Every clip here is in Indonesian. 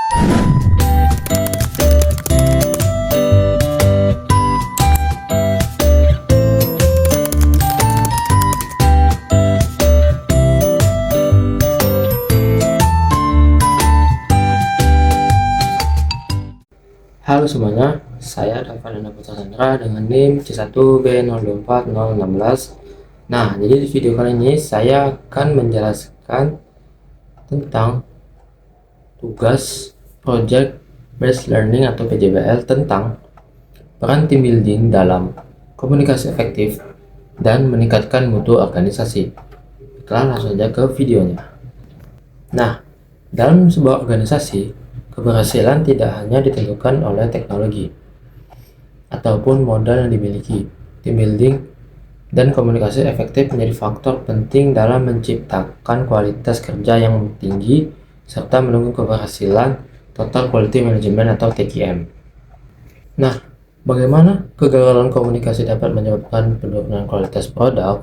Halo semuanya, saya Davan Putra Chandra dengan NIM C1B024016. Nah, jadi di video kali ini saya akan menjelaskan tentang tugas Project Based Learning atau PJBL tentang peran team building dalam komunikasi efektif dan meningkatkan mutu organisasi. Kita langsung saja ke videonya. Nah, dalam sebuah organisasi, keberhasilan tidak hanya ditentukan oleh teknologi ataupun modal yang dimiliki. Team building dan komunikasi efektif menjadi faktor penting dalam menciptakan kualitas kerja yang tinggi serta mendukung keberhasilan Total Quality Management atau TQM. Nah, bagaimana kegagalan komunikasi dapat menyebabkan penurunan kualitas produk?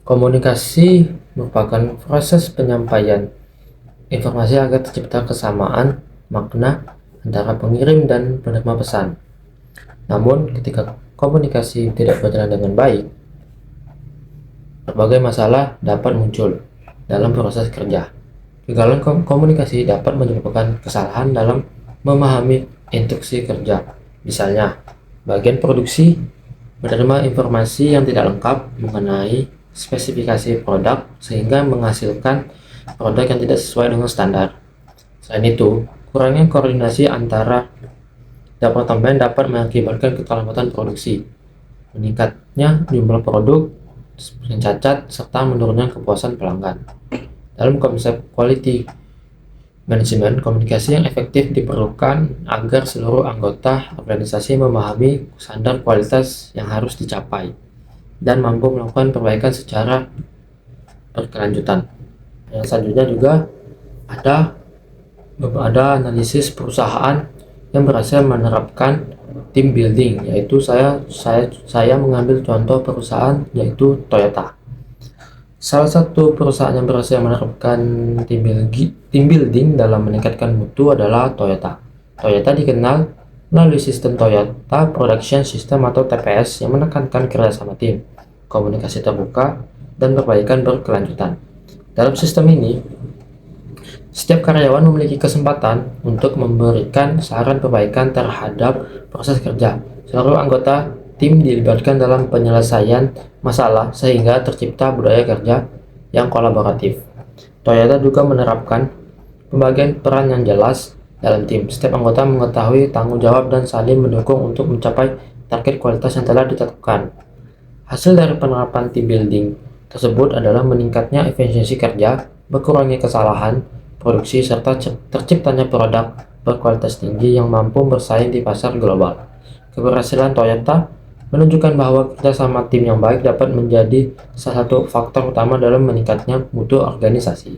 Komunikasi merupakan proses penyampaian informasi agar tercipta kesamaan makna antara pengirim dan penerima pesan. Namun, ketika komunikasi tidak berjalan dengan baik, berbagai masalah dapat muncul dalam proses kerja. Kegagalan komunikasi dapat menyebabkan kesalahan dalam memahami instruksi kerja. Misalnya, bagian produksi menerima informasi yang tidak lengkap mengenai spesifikasi produk sehingga menghasilkan produk yang tidak sesuai dengan standar. Selain itu, kurangnya koordinasi antara departemen dapat mengakibatkan keterlambatan produksi, meningkatnya jumlah produk yang cacat, serta menurunnya kepuasan pelanggan. Dalam konsep quality management, komunikasi yang efektif diperlukan agar seluruh anggota organisasi memahami standar kualitas yang harus dicapai dan mampu melakukan perbaikan secara berkelanjutan. Yang selanjutnya juga ada analisis perusahaan yang berhasil menerapkan team building, yaitu saya mengambil contoh perusahaan yaitu Toyota. Salah satu perusahaan yang berhasil menerapkan team building dalam meningkatkan mutu adalah Toyota. Toyota dikenal melalui sistem Toyota Production System atau TPS yang menekankan kerjasama tim, komunikasi terbuka, dan perbaikan berkelanjutan. Dalam sistem ini, setiap karyawan memiliki kesempatan untuk memberikan saran perbaikan terhadap proses kerja. Seluruh anggota tim dilibatkan dalam penyelesaian masalah sehingga tercipta budaya kerja yang kolaboratif. Toyota juga menerapkan pembagian peran yang jelas dalam tim. Setiap anggota mengetahui tanggung jawab dan saling mendukung untuk mencapai target kualitas yang telah ditetapkan. Hasil dari penerapan team building tersebut adalah meningkatnya efisiensi kerja, berkurangnya kesalahan produksi, serta terciptanya produk berkualitas tinggi yang mampu bersaing di pasar global. Keberhasilan Toyota menunjukkan bahwa kerjasama tim yang baik dapat menjadi salah satu faktor utama dalam meningkatnya mutu organisasi.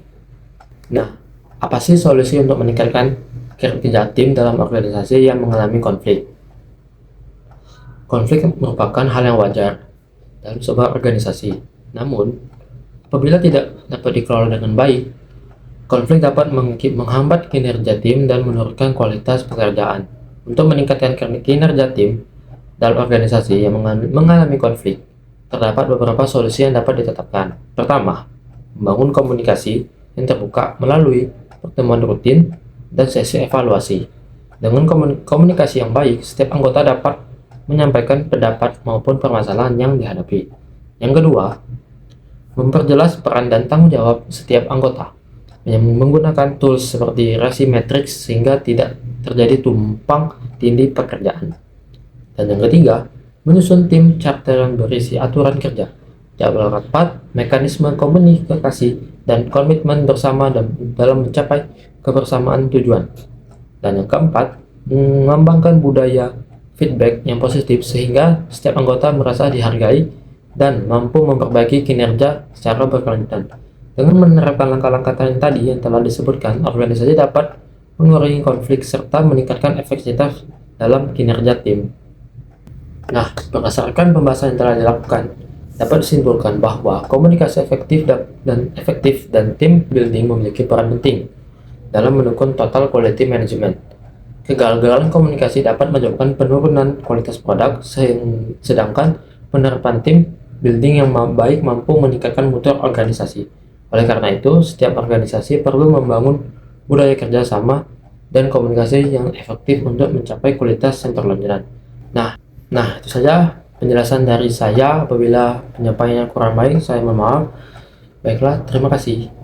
Nah, apa sih solusi untuk meningkatkan kerja tim dalam organisasi yang mengalami konflik? Konflik merupakan hal yang wajar dalam sebuah organisasi. Namun, apabila tidak dapat dikelola dengan baik, konflik dapat menghambat kinerja tim dan menurunkan kualitas pekerjaan. Untuk meningkatkan kinerja tim dalam organisasi yang mengalami konflik, terdapat beberapa solusi yang dapat ditetapkan. Pertama, membangun komunikasi yang terbuka melalui pertemuan rutin dan sesi evaluasi. Dengan komunikasi yang baik, setiap anggota dapat menyampaikan pendapat maupun permasalahan yang dihadapi. Yang kedua, memperjelas peran dan tanggung jawab setiap anggota yang menggunakan tools seperti Resi Matrix sehingga tidak terjadi tumpang tindih pekerjaan. Dan yang ketiga, menyusun tim charter yang berisi aturan kerja, jadwal rapat, mekanisme komunikasi, dan komitmen bersama dalam mencapai kebersamaan tujuan. Dan yang keempat, mengembangkan budaya feedback yang positif sehingga setiap anggota merasa dihargai dan mampu memperbaiki kinerja secara berkelanjutan. Dengan menerapkan langkah-langkah tadi yang telah disebutkan, organisasi dapat mengurangi konflik serta meningkatkan efektivitas dalam kinerja tim. Nah, berdasarkan pembahasan yang telah dilakukan, dapat disimpulkan bahwa komunikasi efektif dan tim building memiliki peran penting dalam mendukung total quality management. Kegagalan komunikasi dapat menyebabkan penurunan kualitas produk, sedangkan penerapan tim building yang baik mampu meningkatkan mutu organisasi. Oleh karena itu, setiap organisasi perlu membangun budaya kerjasama dan komunikasi yang efektif untuk mencapai kualitas yang berkelanjutan. Nah, itu saja penjelasan dari saya. Apabila penyampaiannya kurang baik, saya mohon maaf. Baiklah, terima kasih.